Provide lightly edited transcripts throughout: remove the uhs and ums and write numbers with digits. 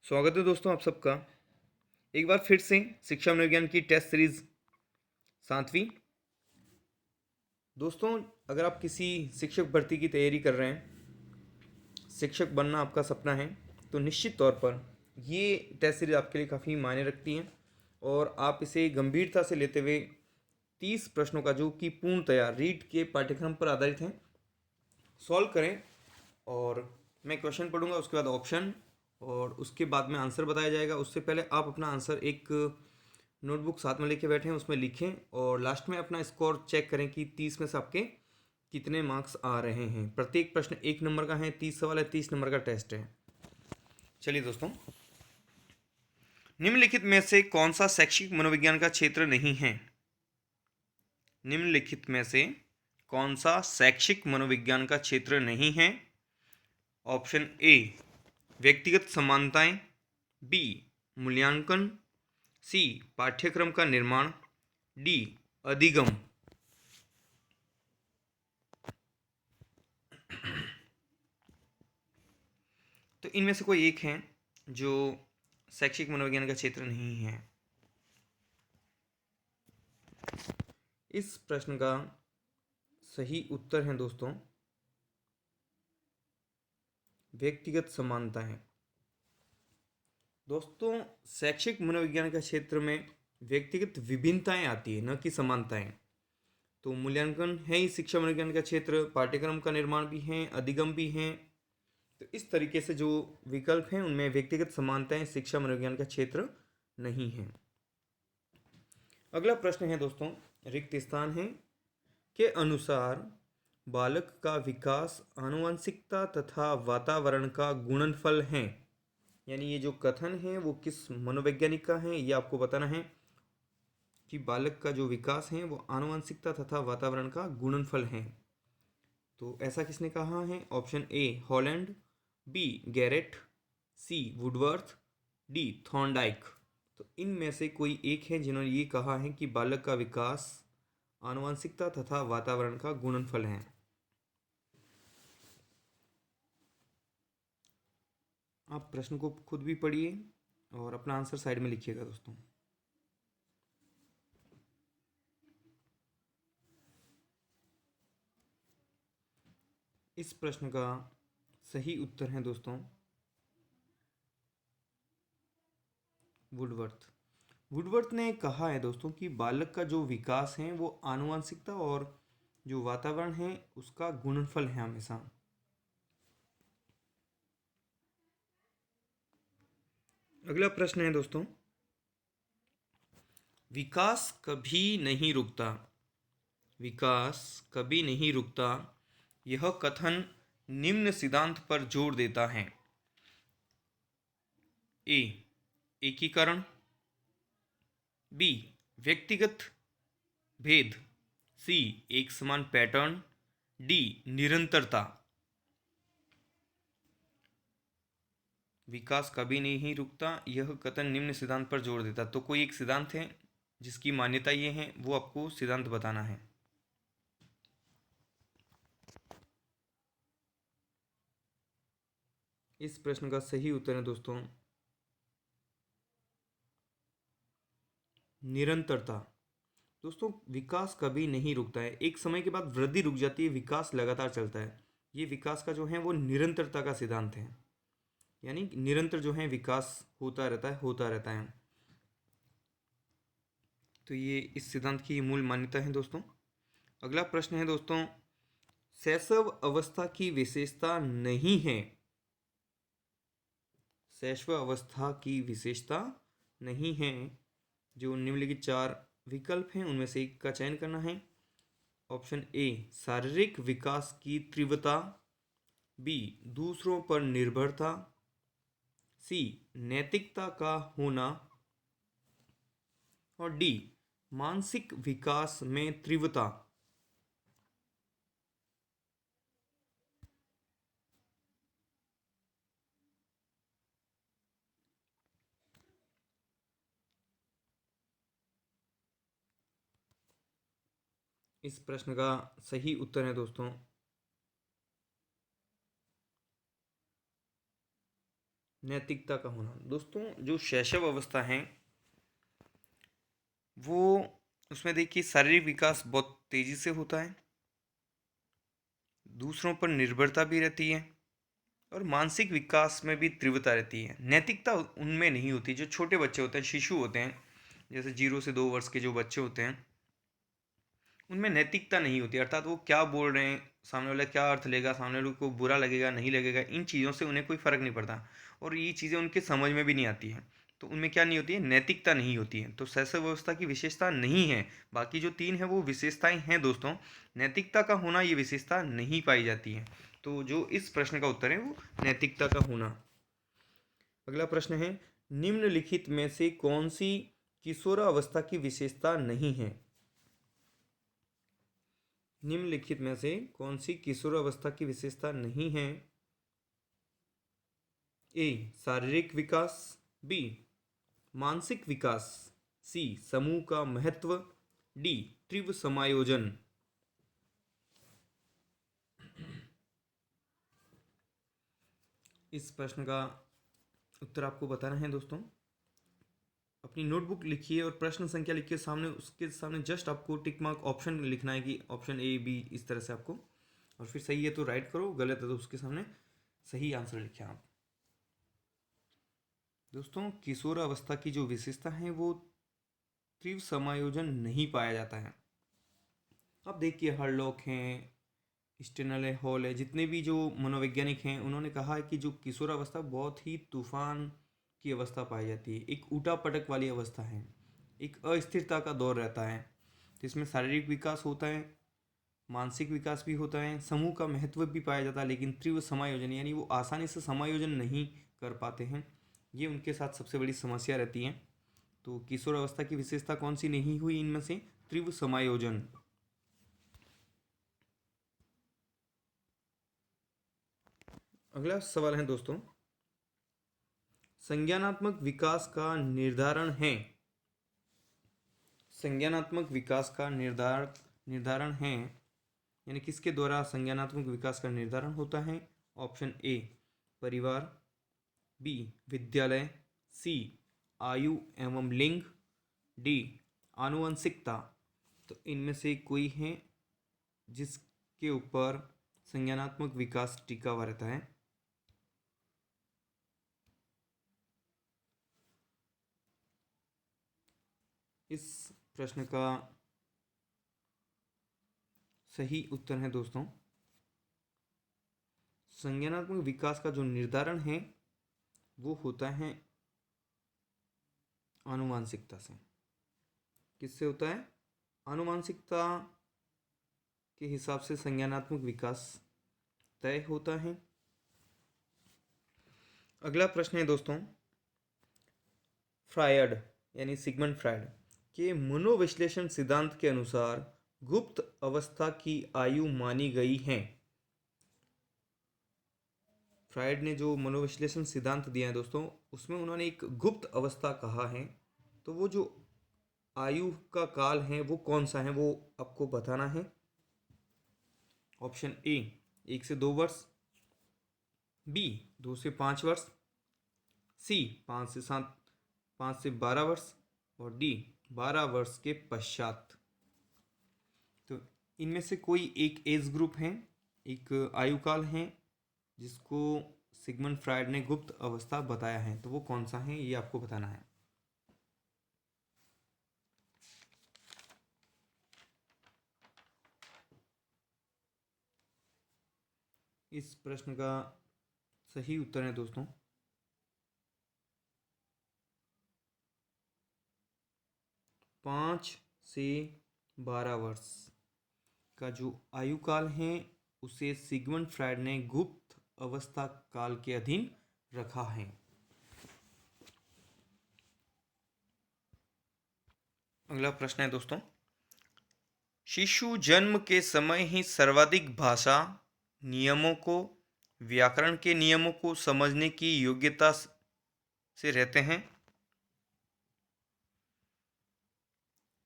स्वागत है दोस्तों आप सबका एक बार फिर से शिक्षा मनोविज्ञान की टेस्ट सीरीज 7वीं। दोस्तों, अगर आप किसी शिक्षक भर्ती की तैयारी कर रहे हैं, शिक्षक बनना आपका सपना है, तो निश्चित तौर पर ये टेस्ट सीरीज आपके लिए काफ़ी मायने रखती हैं और आप इसे गंभीरता से लेते हुए 30 प्रश्नों का, जो कि पूर्णतया रीट के पाठ्यक्रम पर आधारित हैं, सॉल्व करें। और मैं क्वेश्चन पढ़ूंगा, उसके बाद ऑप्शन, और उसके बाद में आंसर बताया जाएगा। उससे पहले आप अपना आंसर एक नोटबुक साथ में लेके बैठें, उसमें लिखें और लास्ट में अपना स्कोर चेक करें कि 30 में से आपके कितने मार्क्स आ रहे हैं। प्रत्येक प्रश्न 1 नंबर का है, 30 सवाल है, 30 नंबर का टेस्ट है। चलिए दोस्तों, निम्नलिखित में से कौन सा शैक्षिक मनोविज्ञान का क्षेत्र नहीं है? निम्नलिखित में से कौन सा शैक्षिक मनोविज्ञान का क्षेत्र नहीं है? ऑप्शन ए व्यक्तिगत समानताएं, बी मूल्यांकन, सी पाठ्यक्रम का निर्माण, डी अधिगम। तो इनमें से कोई एक है जो शैक्षिक मनोविज्ञान का क्षेत्र नहीं है। इस प्रश्न का सही उत्तर है दोस्तों व्यक्तिगत समानताएं। दोस्तों, शैक्षिक मनोविज्ञान के क्षेत्र में व्यक्तिगत विभिन्नताएं आती है, न कि समानताएं। तो मूल्यांकन है ही शिक्षा मनोविज्ञान का क्षेत्र, पाठ्यक्रम का निर्माण भी है, अधिगम भी है। तो इस तरीके से जो विकल्प हैं उनमें व्यक्तिगत समानताएं शिक्षा मनोविज्ञान का क्षेत्र नहीं है। अगला प्रश्न है दोस्तों, रिक्त स्थान है के अनुसार बालक का विकास आनुवंशिकता तथा वातावरण का गुणनफल है। यानी ये जो कथन है वो किस मनोवैज्ञानिक का है, ये आपको बताना है कि बालक का जो विकास है वो आनुवंशिकता तथा वातावरण का गुणनफल है। तो ऐसा किसने कहा है? Option A Holland, B Garrett, C Woodworth, D Thorndike. तो इनमें से कोई एक है जिन्होंने ये कहा है कि बालक का विकास आनुवंशिकता तथा वातावरण का गुणनफल है। आप प्रश्न को खुद भी पढ़िए और अपना आंसर साइड में लिखिएगा दोस्तों। इस प्रश्न का सही उत्तर है दोस्तों वुडवर्थ। वुडवर्थ ने कहा है दोस्तों कि बालक का जो विकास है वो आनुवंशिकता और जो वातावरण है उसका गुणनफल है हमेशा। अगला प्रश्न है दोस्तों, विकास कभी नहीं रुकता, विकास कभी नहीं रुकता, यह कथन निम्न सिद्धांत पर जोर देता है। ए एकीकरण, बी व्यक्तिगत भेद, सी एक समान पैटर्न, डी निरंतरता। विकास कभी नहीं रुकता, यह कथन निम्न सिद्धांत पर जोर देता। तो कोई एक सिद्धांत है जिसकी मान्यता ये है, वो आपको सिद्धांत बताना है। इस प्रश्न का सही उत्तर है दोस्तों निरंतरता। दोस्तों, विकास कभी नहीं रुकता है, एक समय के बाद वृद्धि रुक जाती है, विकास लगातार चलता है। ये विकास का जो है वो निरंतरता का सिद्धांत है, यानी निरंतर जो है विकास होता रहता है, होता रहता है। तो ये इस सिद्धांत की मूल मान्यता है दोस्तों। अगला प्रश्न है दोस्तों, शैशव अवस्था की विशेषता नहीं है, शैशव अवस्था की विशेषता नहीं है। जो निम्नलिखित 4 विकल्प हैं उनमें से एक का चयन करना है। ऑप्शन ए शारीरिक विकास की तीव्रता, बी दूसरों पर निर्भरता, सी नैतिकता का होना, और डी मानसिक विकास में तीव्रता। इस प्रश्न का सही उत्तर है दोस्तों, नैतिकता का होना। दोस्तों जो शैशव अवस्था है वो, उसमें देखिए शारीरिक विकास बहुत तेजी से होता है, दूसरों पर निर्भरता भी रहती है और मानसिक विकास में भी तीव्रता रहती है। नैतिकता उनमें नहीं होती। जो छोटे बच्चे होते हैं, शिशु होते हैं, जैसे 0 से 2 वर्ष के जो बच्चे होते हैं, उनमें नैतिकता नहीं होती। अर्थात वो क्या बोल रहे हैं, सामने वाला क्या अर्थ लेगा, सामने वाले को बुरा लगेगा नहीं लगेगा, इन चीज़ों से उन्हें कोई फ़र्क नहीं पड़ता और ये चीज़ें उनके समझ में भी नहीं आती हैं। तो उनमें क्या नहीं होती है, नैतिकता नहीं होती है। तो शैशव व्यवस्था की विशेषता नहीं है। बाकी जो 3 है वो विशेषताएं हैं दोस्तों। नैतिकता का होना ये विशेषता नहीं पाई जाती है। तो जो इस प्रश्न का उत्तर है वो नैतिकता का होना। अगला प्रश्न है, निम्नलिखित में से कौन सी किशोरावस्था की विशेषता नहीं है? निम्नलिखित में से कौन सी किशोरावस्था की विशेषता नहीं है? ए शारीरिक विकास, बी मानसिक विकास, सी समूह का महत्व, डी तीव्र समायोजन। इस प्रश्न का उत्तर आपको बताना है दोस्तों। अपनी नोटबुक लिखिए और प्रश्न संख्या लिखिए सामने, उसके सामने जस्ट आपको टिक मार्क ऑप्शन लिखना है कि ऑप्शन ए बी, इस तरह से आपको, और फिर सही है तो राइट करो, गलत है तो उसके सामने सही आंसर लिखें आप। दोस्तों किशोर अवस्था की जो विशेषता है वो तीव्र समायोजन नहीं पाया जाता है। अब देखिए हरलॉक हैं, स्टेनल है, हॉल है, जितने भी जो मनोवैज्ञानिक हैं उन्होंने कहा है कि जो किशोर अवस्था बहुत ही तूफान की अवस्था पाई जाती है, एक ऊटा पटक वाली अवस्था है, एक अस्थिरता का दौर रहता है। तो इसमें शारीरिक विकास होता है, मानसिक विकास भी होता है, समूह का महत्व भी पाया जाता है, लेकिन तीव्र समायोजन यानी वो आसानी से समायोजन नहीं कर पाते हैं, ये उनके साथ सबसे बड़ी समस्या रहती है। तो किशोर अवस्था की विशेषता कौन सी नहीं हुई इनमें से? तीव्र समायोजन। अगला सवाल है दोस्तों, संज्ञानात्मक विकास का निर्धारण है, संज्ञानात्मक विकास का निर्धारण है यानी किसके द्वारा संज्ञानात्मक विकास का निर्धारण होता है? ऑप्शन ए परिवार, बी विद्यालय, सी आयु एवं लिंग, डी आनुवंशिकता। तो इनमें से कोई है जिसके ऊपर संज्ञानात्मक विकास टिका हुआ रहता है? इस प्रश्न का सही उत्तर है दोस्तों, संज्ञानात्मक विकास का जो निर्धारण है वो होता है आनुवांशिकता से। किससे होता है? आनुवांशिकता के हिसाब से संज्ञानात्मक विकास तय होता है। अगला प्रश्न है दोस्तों, फ्रायड यानी सिगमंड फ्रायड के मनोविश्लेषण सिद्धांत के अनुसार गुप्त अवस्था की आयु मानी गई है। फ्रायड ने जो मनोविश्लेषण सिद्धांत दिया है दोस्तों, उसमें उन्होंने एक गुप्त अवस्था कहा है। तो वो जो आयु का काल है वो कौन सा है, वो आपको बताना है। ऑप्शन ए 1 से 2 वर्ष, बी 2 से 5 वर्ष, सी 5 से 12 वर्ष और डी 12 वर्ष के पश्चात। तो इनमें से कोई एक एज ग्रुप है, एक आयु काल है जिसको सिगमंड फ्रायड ने गुप्त अवस्था बताया है, तो वो कौन सा है ये आपको बताना है। इस प्रश्न का सही उत्तर है दोस्तों 5 से 12 वर्ष का जो आयु काल है उसे सिगमंड फ्रायड ने गुप्त अवस्था काल के अधीन रखा है। अगला प्रश्न है दोस्तों, शिशु जन्म के समय ही सर्वाधिक भाषा नियमों को, व्याकरण के नियमों को समझने की योग्यता से रहते हैं।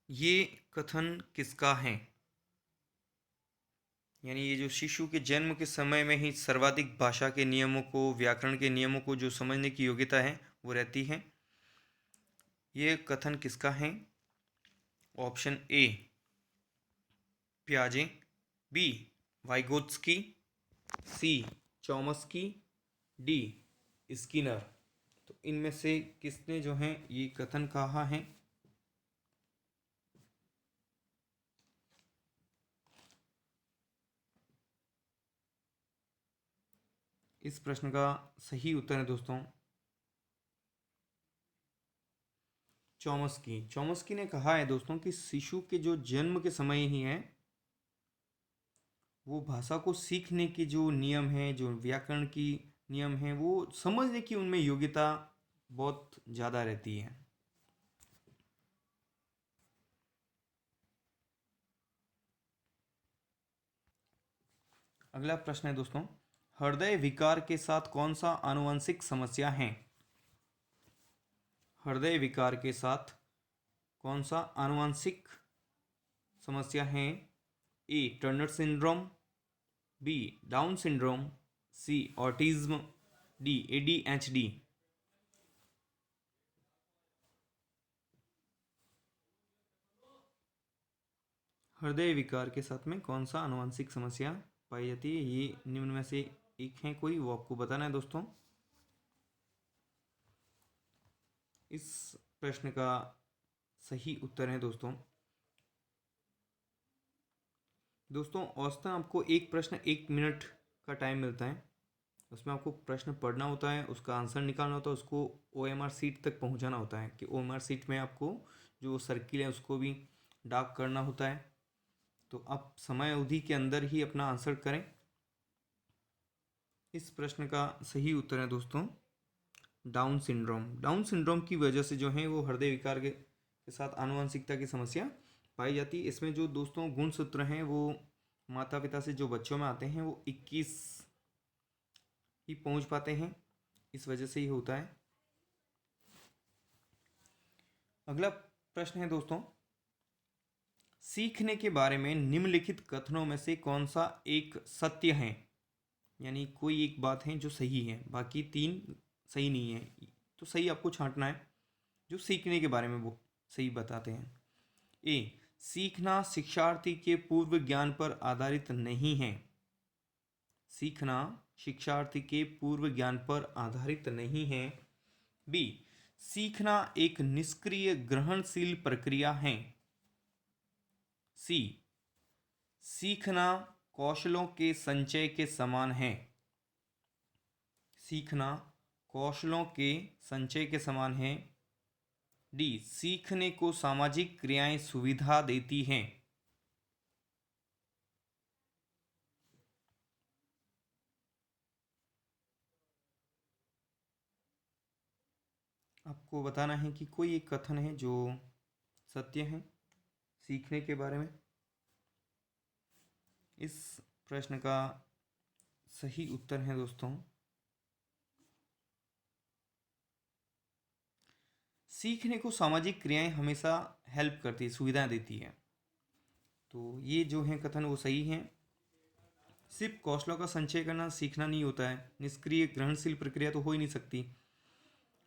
ये कथन किसका है? यानी ये जो शिशु के जन्म के समय में ही सर्वाधिक भाषा के नियमों को, व्याकरण के नियमों को जो समझने की योग्यता है वो रहती है। ये कथन किसका है? ऑप्शन ए पियाजे, B Vygotsky, C Chomsky, D Skinner. तो इनमें से किसने जो है ये कथन कहा है? इस प्रश्न का सही उत्तर है दोस्तों चॉमस्की। चॉमस्की ने कहा है दोस्तों कि शिशु के जो जन्म के समय ही है वो भाषा को सीखने के जो नियम हैं, जो व्याकरण की नियम हैं, वो समझने की उनमें योग्यता बहुत ज़्यादा रहती है। अगला प्रश्न है दोस्तों, हृदय विकार के साथ कौन सा आनुवंशिक समस्या है? हृदय विकार के साथ कौन सा आनुवंशिक समस्या है? A Turner syndrome, B Down syndrome, C autism, D ADHD. हृदय विकार के साथ में कौन सा आनुवंशिक समस्या पाई जाती है? ये निम्न में से एक है कोई, वो आपको बताना है दोस्तों। इस प्रश्न का सही उत्तर है दोस्तों औसतन आपको एक प्रश्न 1 मिनट का टाइम मिलता है। उसमें आपको प्रश्न पढ़ना होता है, उसका आंसर निकालना होता है, उसको OMR सीट तक पहुंचाना होता है कि OMR सीट में आपको जो सर्किल है उसको भी डार्क करना होता है। तो आप समय अवधि के अंदर ही अपना आंसर करें। इस प्रश्न का सही उत्तर है दोस्तों डाउन सिंड्रोम। डाउन सिंड्रोम की वजह से जो है वो हृदय विकार के साथ आनुवंशिकता की समस्या पाई जाती है। इसमें जो दोस्तों गुणसूत्र हैं वो माता पिता से जो बच्चों में आते हैं वो 21 ही पहुंच पाते हैं, इस वजह से ही होता है। अगला प्रश्न है दोस्तों, सीखने के बारे में निम्नलिखित कथनों में से कौन सा एक सत्य है? यानी कोई एक बात है जो सही है, बाकी 3 सही नहीं है। तो सही आपको छांटना है जो सीखने के बारे में वो सही बताते हैं। ए सीखना शिक्षार्थी के पूर्व ज्ञान पर आधारित नहीं है। सीखना शिक्षार्थी के पूर्व ज्ञान पर आधारित नहीं है। बी सीखना एक निष्क्रिय ग्रहणशील प्रक्रिया है। सी सीखना कौशलों के संचय के समान है। सीखना कौशलों के संचय के समान है। डी सीखने को सामाजिक क्रियाएं सुविधा देती हैं। आपको बताना है कि कोई एक कथन है जो सत्य है सीखने के बारे में। इस प्रश्न का सही उत्तर है दोस्तों सीखने को सामाजिक क्रियाएं हमेशा हेल्प करती है, सुविधाएं देती है। तो ये जो है कथन वो सही है। सिर्फ कौशलों का संचय करना सीखना नहीं होता है, निष्क्रिय ग्रहणशील प्रक्रिया तो हो ही नहीं सकती,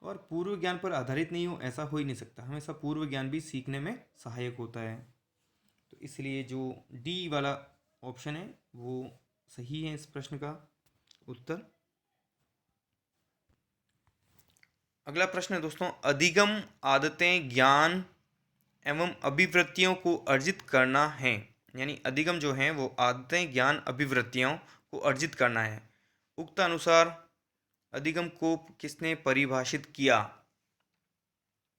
और पूर्व ज्ञान पर आधारित नहीं हो ऐसा हो ही नहीं सकता। हमेशा पूर्व ज्ञान भी सीखने में सहायक होता है। तो इसलिए जो डी वाला ऑप्शन है वो सही है इस प्रश्न का उत्तर। अगला प्रश्न है दोस्तों, अधिगम आदतें ज्ञान एवं अभिवृत्तियों को अर्जित करना है। यानी अधिगम जो है वो आदतें ज्ञान अभिवृत्तियों को अर्जित करना है। उक्त अनुसार अधिगम को किसने परिभाषित किया?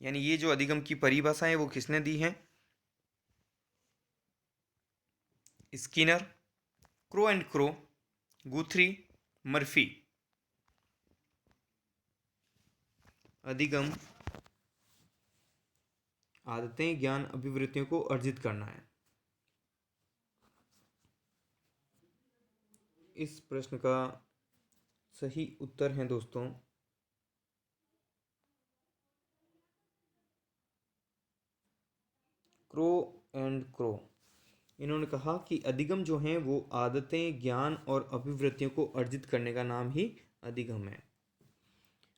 यानी ये जो अधिगम की परिभाषा है वो किसने दी है? Skinner, crow and crow, गुथरी, Murphy. अधिगम आदतें ज्ञान अभिवृत्तियों को अर्जित करना है। इस प्रश्न का सही उत्तर है दोस्तों क्रो एंड क्रो। इन्होंने कहा कि अधिगम जो हैं वो आदतें, ज्ञान और अभिवृत्तियों को अर्जित करने का नाम ही अधिगम है।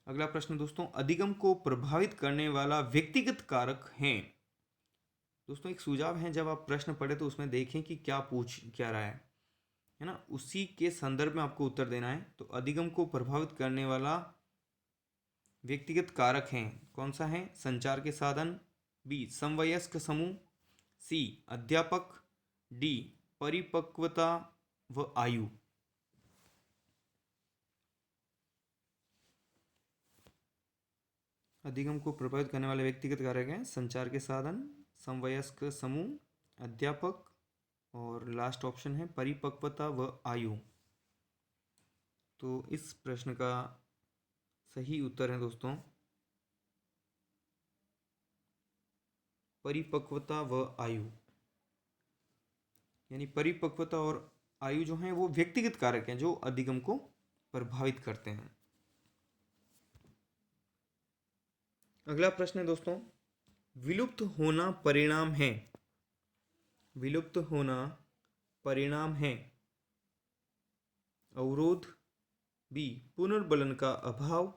अगला प्रश्न दोस्तों, अधिगम को प्रभावित करने वाला व्यक्तिगत कारक हैं। दोस्तों एक सुझाव है, जब आप प्रश्न पढ़े तो उसमें देखें कि क्या रहा है ना, उसी के संदर्भ में आपको उत्तर देना है। तो अधिगम को प्रभावित करने वाला व्यक्तिगत कारक हैं, कौन सा है? संचार के साधन, बी समवयस्क समूह, सी अध्यापक, डी परिपक्वता व आयु। अधिगम को प्रभावित करने वाले व्यक्तिगत कारक हैं संचार के साधन, समवयस्क समूह, अध्यापक और लास्ट ऑप्शन है परिपक्वता व आयु। तो इस प्रश्न का सही उत्तर है दोस्तों परिपक्वता व आयु। यानी परिपक्वता और आयु जो हैं वो व्यक्तिगत कारक हैं जो अधिगम को प्रभावित करते हैं। अगला प्रश्न है दोस्तों, विलुप्त होना परिणाम है। विलुप्त होना परिणाम है अवरोध, बी पुनर्बलन का अभाव,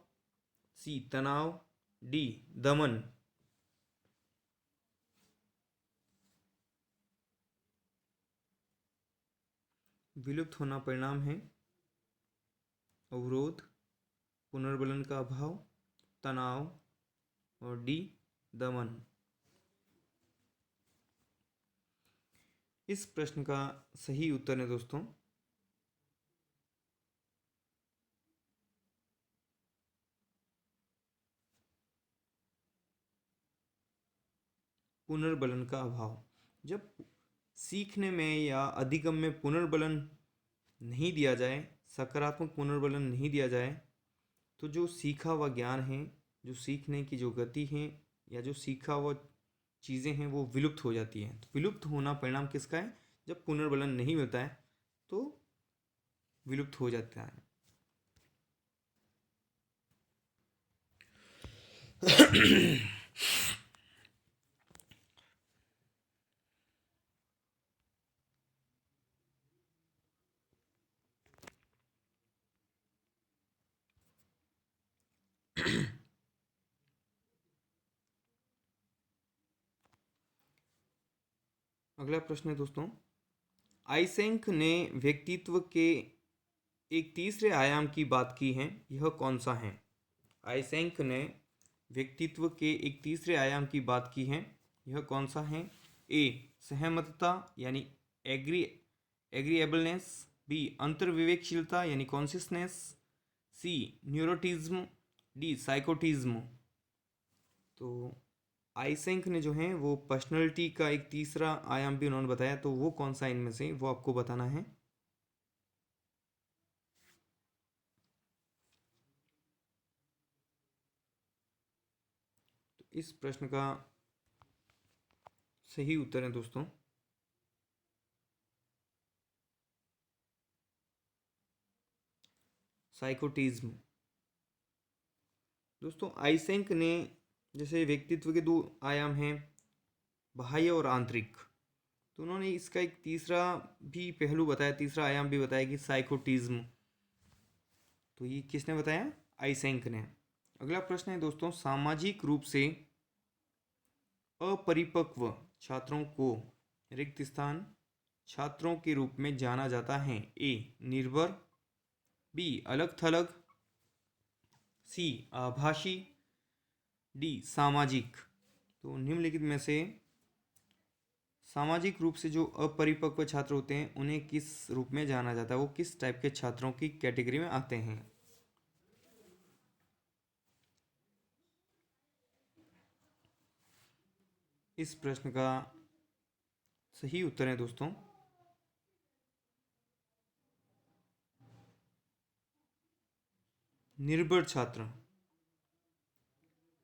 सी तनाव, डी दमन। विलुप्त होना परिणाम है अवरोध, पुनर्बलन का अभाव, तनाव और डी दमन। इस प्रश्न का सही उत्तर है दोस्तों पुनर्बलन का अभाव। जब सीखने में या अधिगम में पुनर्बलन नहीं दिया जाए, सकारात्मक पुनर्बलन नहीं दिया जाए, तो जो सीखा हुआ ज्ञान है, जो सीखने की जो गति है या जो सीखा हुआ चीज़ें हैं वो विलुप्त हो जाती हैं। तो विलुप्त होना परिणाम किसका है? जब पुनर्बलन नहीं मिलता है तो विलुप्त हो जाता है। अगला प्रश्न है दोस्तों, आइसेंक ने व्यक्तित्व के एक तीसरे आयाम की बात की है, यह कौन सा है? आइसेंक ने व्यक्तित्व के एक तीसरे आयाम की बात की है, यह कौन सा है? ए सहमतता यानी एग्रीएबलनेस, बी अंतर्विवेकशीलता यानी कॉन्सियसनेस, सी न्यूरोटिज्म, डी साइकोटिज्म। तो आइसेंक ने जो है वो पर्सनैलिटी का एक तीसरा आयाम भी उन्होंने बताया, तो वो कौन सा इनमें से वो आपको बताना है। तो इस प्रश्न का सही उत्तर है दोस्तों साइकोटिज्म। दोस्तों आइसेंक ने जैसे व्यक्तित्व के दो आयाम हैं बाह्य और आंतरिक, तो उन्होंने इसका एक तीसरा भी पहलू बताया, तीसरा आयाम भी बताया कि साइकोटिज्म। तो ये किसने बताया? आइसेंक ने। अगला प्रश्न है दोस्तों, सामाजिक रूप से अपरिपक्व छात्रों को रिक्त स्थान छात्रों के रूप में जाना जाता है। ए निर्भर, बी अलग थलग, सी आभासी, डी सामाजिक। तो निम्नलिखित में से सामाजिक रूप से जो अपरिपक्व छात्र होते हैं उन्हें किस रूप में जाना जाता है, वो किस टाइप के छात्रों की कैटेगरी में आते हैं? इस प्रश्न का सही उत्तर है दोस्तों निर्भर छात्र।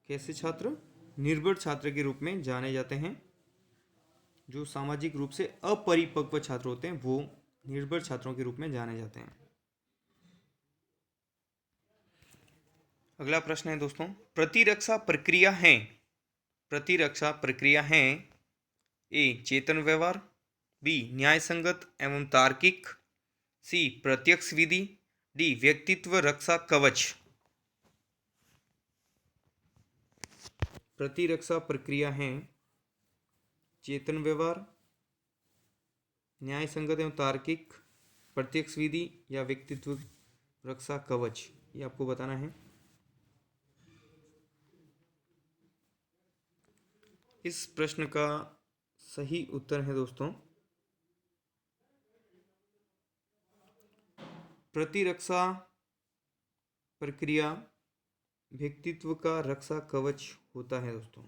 कैसे छात्र? निर्भर छात्र के रूप में जाने जाते हैं। जो सामाजिक रूप से अपरिपक्व छात्र होते हैं वो निर्भर छात्रों के रूप में जाने जाते हैं। अगला प्रश्न है दोस्तों, प्रतिरक्षा प्रक्रिया है। प्रतिरक्षा प्रक्रिया है ए चेतन व्यवहार, बी न्यायसंगत एवं तार्किक, सी प्रत्यक्ष विधि, डी व्यक्तित्व रक्षा कवच। प्रतिरक्षा प्रक्रिया है चेतन व्यवहार, न्याय संगत एवं तार्किक, प्रत्यक्ष विधि या व्यक्तित्व रक्षा कवच। ये आपको बताना है। इस प्रश्न का सही उत्तर है दोस्तों प्रतिरक्षा प्रक्रिया व्यक्तित्व का रक्षा कवच होता है दोस्तों।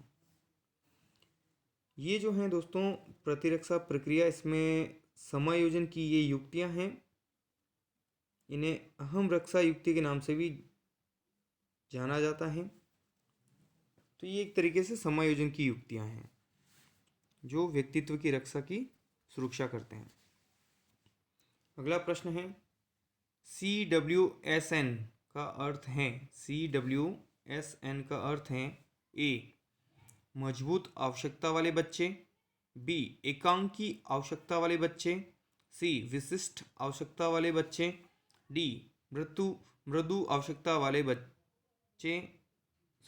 ये जो है दोस्तों प्रतिरक्षा प्रक्रिया, इसमें समायोजन की ये युक्तियां हैं, इन्हें अहम रक्षा युक्ति के नाम से भी जाना जाता है। तो ये एक तरीके से समायोजन की युक्तियां हैं जो व्यक्तित्व की रक्षा की सुरक्षा करते हैं। अगला प्रश्न है CWSN का अर्थ है, CWSN का अर्थ है ए मजबूत आवश्यकता वाले बच्चे, बी एकांकी आवश्यकता वाले बच्चे, सी विशिष्ट आवश्यकता वाले बच्चे, डी मृदु आवश्यकता वाले बच्चे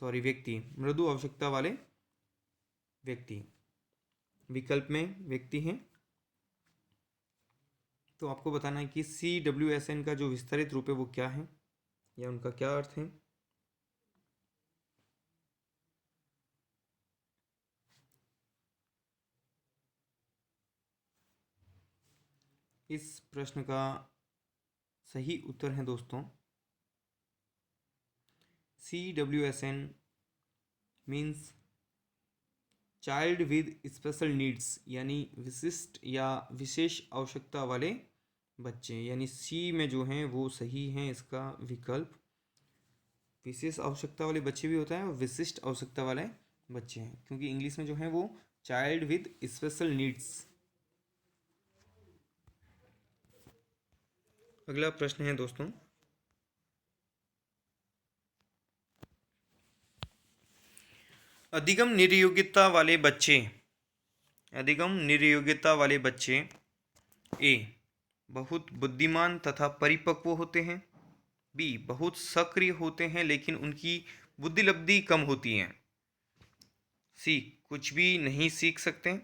व्यक्ति, मृदु आवश्यकता वाले व्यक्ति विकल्प में व्यक्ति हैं। तो आपको बताना है कि CWSN का जो विस्तारित रूप है वो क्या है या उनका क्या अर्थ है। इस प्रश्न का सही उत्तर है दोस्तों CWSN means child with special needs, यानी विशिष्ट या विशेष आवश्यकता वाले बच्चे, यानी सी में जो हैं वो सही है इसका विकल्प। विशेष आवश्यकता वाले बच्चे भी होता है और विशिष्ट आवश्यकता वाले बच्चे हैं, क्योंकि इंग्लिश में जो है वो चाइल्ड विद स्पेशल नीड्स। अगला प्रश्न है दोस्तों अधिगम निर्योग्यता वाले बच्चे, अधिगम निर्योग्यता वाले बच्चे ए बहुत बुद्धिमान तथा परिपक्व होते हैं, बी बहुत सक्रिय होते हैं लेकिन उनकी बुद्धिलब्धि कम होती है, सी कुछ भी नहीं सीख सकते,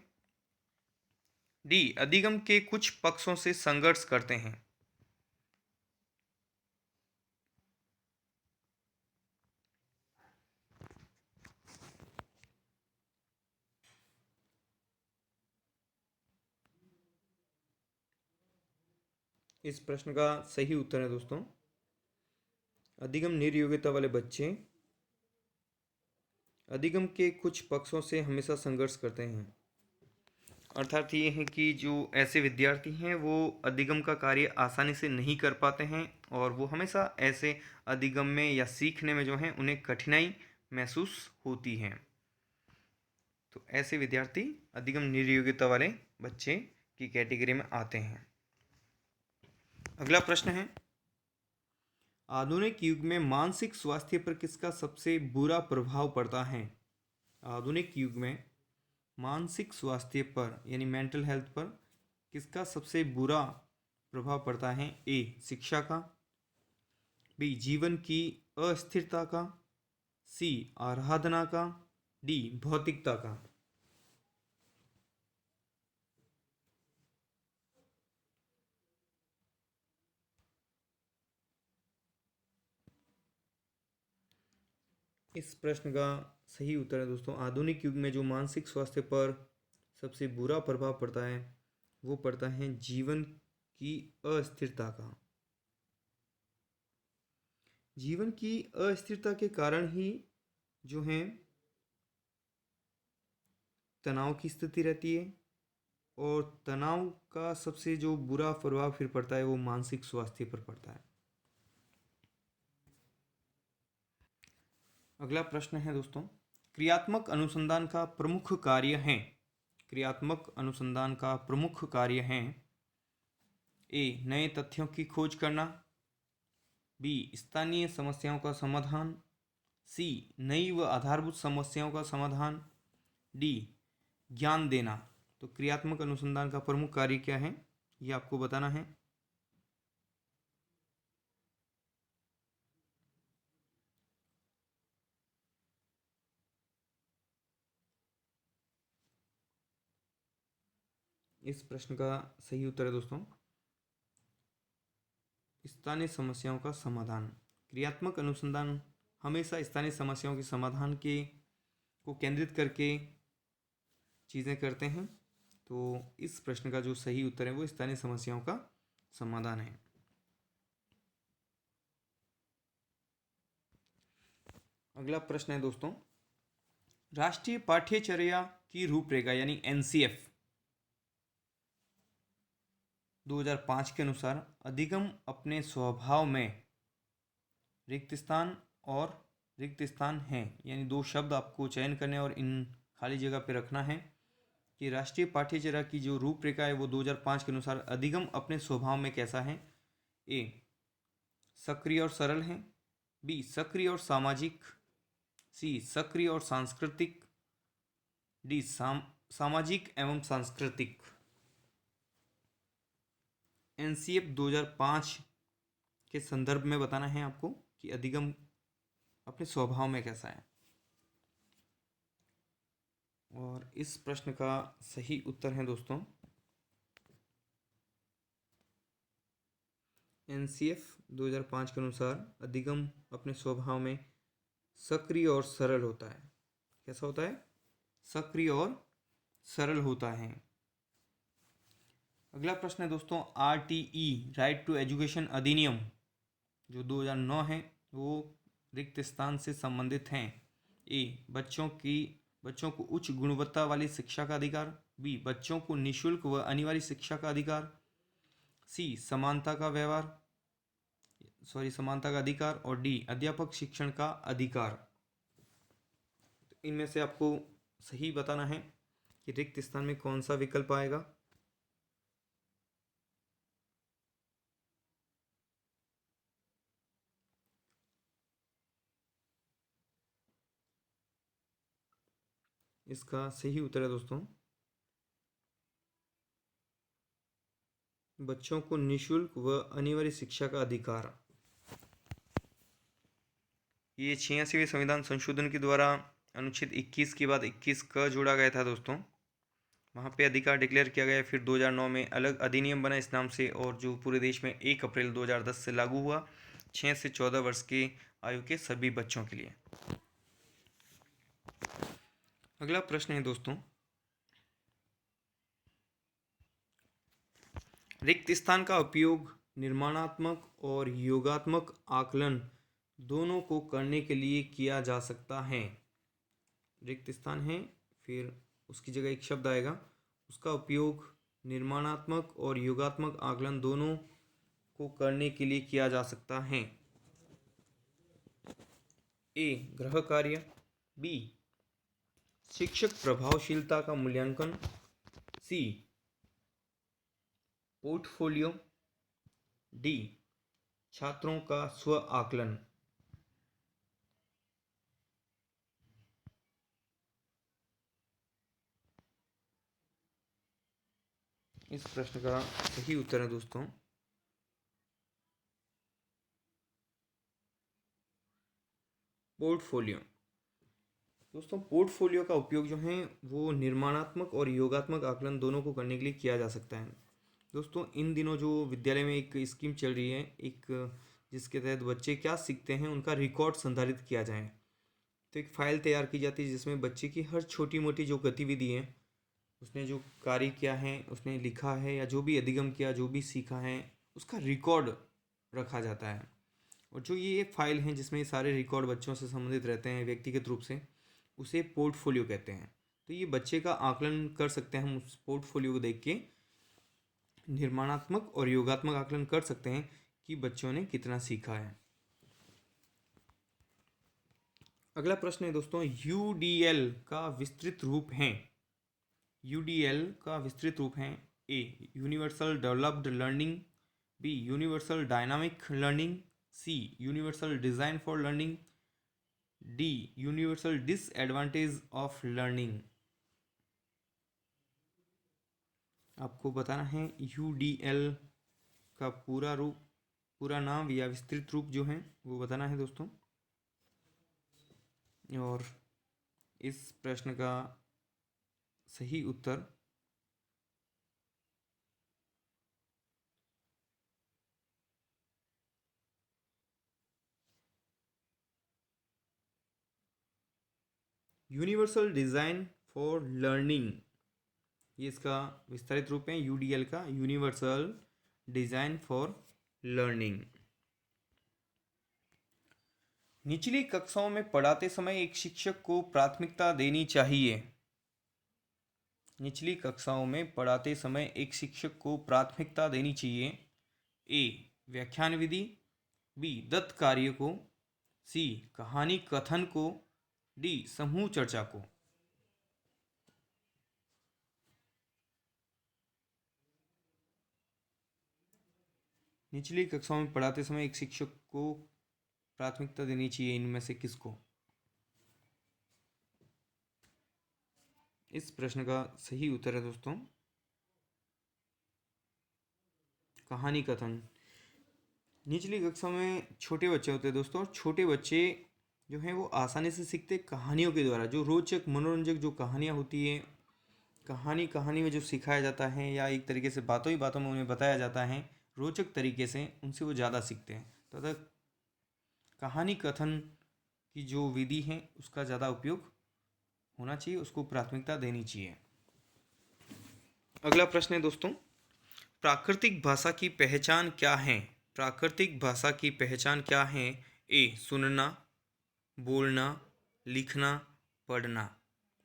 डी अधिगम के कुछ पक्षों से संघर्ष करते हैं। इस प्रश्न का सही उत्तर है दोस्तों अधिगम निर्योग्यता वाले बच्चे अधिगम के कुछ पक्षों से हमेशा संघर्ष करते हैं। अर्थात ये है कि जो ऐसे विद्यार्थी हैं वो अधिगम का कार्य आसानी से नहीं कर पाते हैं और वो हमेशा ऐसे अधिगम में या सीखने में जो है उन्हें कठिनाई महसूस होती है। तो ऐसे विद्यार्थी अधिगम निर्योग्यता वाले बच्चे की कैटेगरी में आते हैं। अगला प्रश्न है आधुनिक युग में मानसिक स्वास्थ्य पर किसका सबसे बुरा प्रभाव पड़ता है। आधुनिक युग में मानसिक स्वास्थ्य पर यानी मेंटल हेल्थ पर किसका सबसे बुरा प्रभाव पड़ता है। ए शिक्षा का, बी जीवन की अस्थिरता का, सी आराधना का, डी भौतिकता का। इस प्रश्न का सही उत्तर है दोस्तों आधुनिक युग में जो मानसिक स्वास्थ्य पर सबसे बुरा प्रभाव पड़ता है वो पड़ता है जीवन की अस्थिरता का। जीवन की अस्थिरता के कारण ही जो है तनाव की स्थिति रहती है और तनाव का सबसे जो बुरा प्रभाव फिर पड़ता है वो मानसिक स्वास्थ्य पर पड़ता है। अगला प्रश्न है दोस्तों क्रियात्मक अनुसंधान का प्रमुख कार्य है। क्रियात्मक अनुसंधान का प्रमुख कार्य है ए नए तथ्यों की खोज करना, बी स्थानीय समस्याओं का समाधान, सी नई व आधारभूत समस्याओं का समाधान, डी ज्ञान देना। तो क्रियात्मक अनुसंधान का प्रमुख कार्य क्या है, ये आपको बताना है। इस प्रश्न का सही उत्तर है दोस्तों स्थानीय समस्याओं का समाधान। क्रियात्मक अनुसंधान हमेशा स्थानीय समस्याओं के समाधान के को केंद्रित करके चीज़ें करते हैं। तो इस प्रश्न का जो सही उत्तर है वो स्थानीय समस्याओं का समाधान है। अगला प्रश्न है दोस्तों, राष्ट्रीय पाठ्यचर्या की रूपरेखा यानी एनसीएफ 2005 के अनुसार अधिगम अपने स्वभाव में रिक्त स्थान है, यानी दो शब्द आपको चयन करने और इन खाली जगह पे रखना है कि राष्ट्रीय पाठ्यचर्या की जो रूपरेखा है वो 2005 के अनुसार अधिगम अपने स्वभाव में कैसा है। ए सक्रिय और सरल है, बी सक्रिय और सामाजिक, सी सक्रिय और सांस्कृतिक, डी सामाजिक एवं सांस्कृतिक। एनसीएफ 2005 के संदर्भ में बताना है आपको कि अधिगम अपने स्वभाव में कैसा है। और इस प्रश्न का सही उत्तर है दोस्तों एनसीएफ 2005 के अनुसार अधिगम अपने स्वभाव में सक्रिय और सरल होता है। कैसा होता है? सक्रिय और सरल होता है। अगला प्रश्न है दोस्तों, आरटीई राइट टू एजुकेशन अधिनियम जो 2009 है वो रिक्त स्थान से संबंधित हैं। ए बच्चों को उच्च गुणवत्ता वाली शिक्षा का अधिकार, बी बच्चों को निःशुल्क व अनिवार्य शिक्षा का अधिकार, सी समानता का अधिकार, और डी अध्यापक शिक्षण का अधिकार। तो इनमें से आपको सही बताना है कि रिक्त स्थान में कौन सा विकल्प आएगा। इसका सही उत्तर है दोस्तों बच्चों को निःशुल्क व अनिवार्य शिक्षा का अधिकार। ये 86वें संविधान संशोधन के द्वारा अनुच्छेद 21 के बाद 21 क जोड़ा गया था दोस्तों, वहाँ पे अधिकार डिक्लेयर किया गया। फिर 2009 में अलग अधिनियम बना इस नाम से, और जो पूरे देश में 1 अप्रैल 2010 से लागू हुआ 6 से 14 वर्ष की आयु के सभी बच्चों के लिए। अगला प्रश्न है दोस्तों, रिक्त स्थान का उपयोग निर्माणात्मक और योगात्मक आकलन दोनों को करने के लिए किया जा सकता है। रिक्त स्थान है, फिर उसकी जगह एक शब्द आएगा, उसका उपयोग निर्माणात्मक और योगात्मक आकलन दोनों को करने के लिए किया जा सकता है। ए गृह कार्य, बी शिक्षक प्रभावशीलता का मूल्यांकन, सी पोर्टफोलियो, डी छात्रों का स्व आकलन। इस प्रश्न का सही उत्तर है दोस्तों पोर्टफोलियो। दोस्तों पोर्टफोलियो का उपयोग जो है वो निर्माणात्मक और योगात्मक आकलन दोनों को करने के लिए किया जा सकता है। दोस्तों इन दिनों जो विद्यालय में एक स्कीम चल रही है, एक जिसके तहत बच्चे क्या सीखते हैं उनका रिकॉर्ड संधारित किया जाए। तो एक फाइल तैयार की जाती है जिसमें बच्चे की हर छोटी मोटी जो गतिविधि है, उसने जो कार्य किया है, उसने लिखा है या जो भी अधिगम किया, जो भी सीखा है, उसका रिकॉर्ड रखा जाता है। और जो ये फाइल हैं जिसमें ये सारे रिकॉर्ड बच्चों से संबंधित रहते हैं व्यक्तिगत रूप से, उसे पोर्टफोलियो कहते हैं। तो ये बच्चे का आकलन कर सकते हैं हम उस पोर्टफोलियो को देख के, निर्माणात्मक और योगात्मक आकलन कर सकते हैं कि बच्चों ने कितना सीखा है। अगला प्रश्न है दोस्तों, यूडीएल का विस्तृत रूप है। यूडीएल का विस्तृत रूप है A universal developed learning, B universal dynamic learning, C universal design for learning, D universal disadvantage of learning. आपको बताना है UDL का पूरा नाम या विस्तृत रूप जो है वो बताना है दोस्तों। और इस प्रश्न का सही उत्तर यूनिवर्सल डिज़ाइन फॉर लर्निंग, ये इसका विस्तारित रूप है UDL का, यूनिवर्सल डिज़ाइन फॉर लर्निंग। निचली कक्षाओं में पढ़ाते समय एक शिक्षक को प्राथमिकता देनी चाहिए। निचली कक्षाओं में पढ़ाते समय एक शिक्षक को प्राथमिकता देनी चाहिए। A व्याख्यान विधि, B दत्त कार्य को, C कहानी कथन को, D समूह चर्चा को। निचली कक्षाओं में पढ़ाते समय एक शिक्षक को प्राथमिकता देनी चाहिए, इनमें से किसको? इस प्रश्न का सही उत्तर है दोस्तों कहानी कथन। निचली कक्षा में छोटे बच्चे होते हैं दोस्तों, और छोटे बच्चे जो हैं वो आसानी से सीखते कहानियों के द्वारा। जो रोचक मनोरंजक जो कहानियाँ होती हैं, कहानी में जो सिखाया जाता है या एक तरीके से बातों ही बातों में उन्हें बताया जाता है रोचक तरीके से, उनसे वो ज़्यादा सीखते हैं। तथा कहानी कथन की जो विधि है उसका ज़्यादा उपयोग होना चाहिए, उसको प्राथमिकता देनी चाहिए। अगला प्रश्न है दोस्तों, प्राकृतिक भाषा की पहचान क्या है? प्राकृतिक भाषा की पहचान क्या है? A सुनना, बोलना, लिखना, पढ़ना।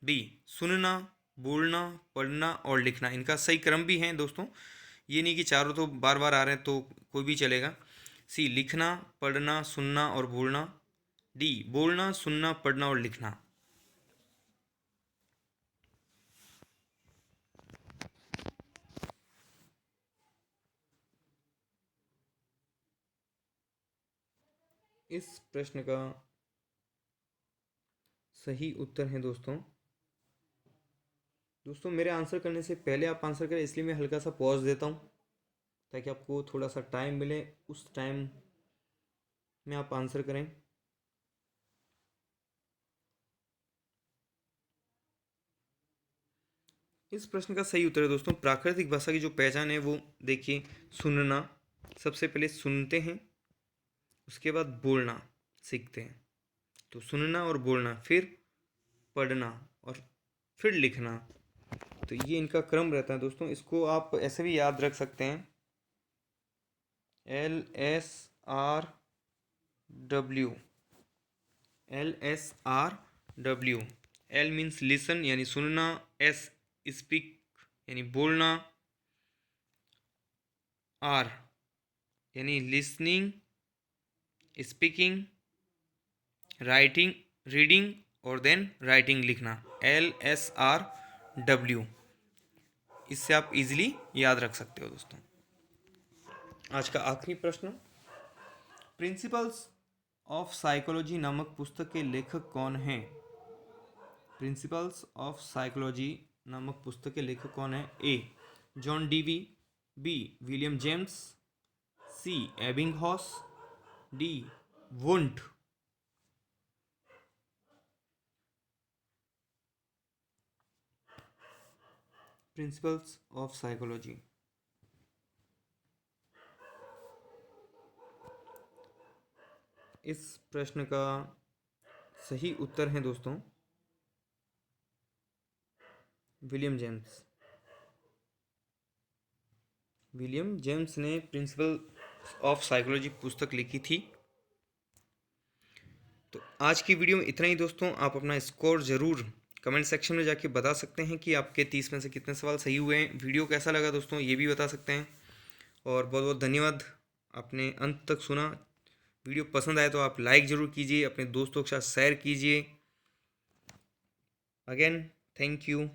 B सुनना, बोलना, पढ़ना और लिखना। इनका सही क्रम भी है दोस्तों, ये नहीं कि चारों तो बार बार आ रहे हैं तो कोई भी चलेगा। C लिखना, पढ़ना, सुनना और बोलना। D बोलना, सुनना, पढ़ना और लिखना। इस प्रश्न का सही उत्तर है दोस्तों मेरे आंसर करने से पहले आप आंसर करें, इसलिए मैं हल्का सा पॉज देता हूँ ताकि आपको थोड़ा सा टाइम मिले, उस टाइम में आप आंसर करें। इस प्रश्न का सही उत्तर है दोस्तों प्राकृतिक भाषा की जो पहचान है वो देखिए, सुनना, सबसे पहले सुनते हैं, उसके बाद बोलना सीखते हैं। तो सुनना और बोलना, फिर पढ़ना और फिर लिखना। तो ये इनका क्रम रहता है दोस्तों। इसको आप ऐसे भी याद रख सकते हैं, LSRW। LSRW। L means listen यानी सुनना, S स्पीक यानी बोलना, R यानी लिसनिंग, स्पीकिंग, राइटिंग, रीडिंग और देन राइटिंग लिखना। LSRW, इससे आप इजीली याद रख सकते हो दोस्तों। आज का आखिरी प्रश्न, प्रिंसिपल्स ऑफ साइकोलॉजी नामक पुस्तक के लेखक कौन हैं? प्रिंसिपल्स ऑफ साइकोलॉजी नामक पुस्तक के लेखक कौन हैं? A John Dewey, B William James, C Ebbinghaus, D Wundt. Principles of psychology, इस प्रश्न का सही उत्तर है दोस्तों विलियम जेम्स। विलियम जेम्स ने प्रिंसिपल ऑफ साइकोलॉजी पुस्तक लिखी थी। तो आज की वीडियो में इतना ही दोस्तों। आप अपना स्कोर ज़रूर कमेंट सेक्शन में जाके बता सकते हैं कि आपके 30 में से कितने सवाल सही हुए हैं। वीडियो कैसा लगा दोस्तों ये भी बता सकते हैं। और बहुत बहुत धन्यवाद, आपने अंत तक सुना। वीडियो पसंद आए तो आप लाइक ज़रूर कीजिए, अपने दोस्तों के साथ शेयर कीजिए। Again thank you.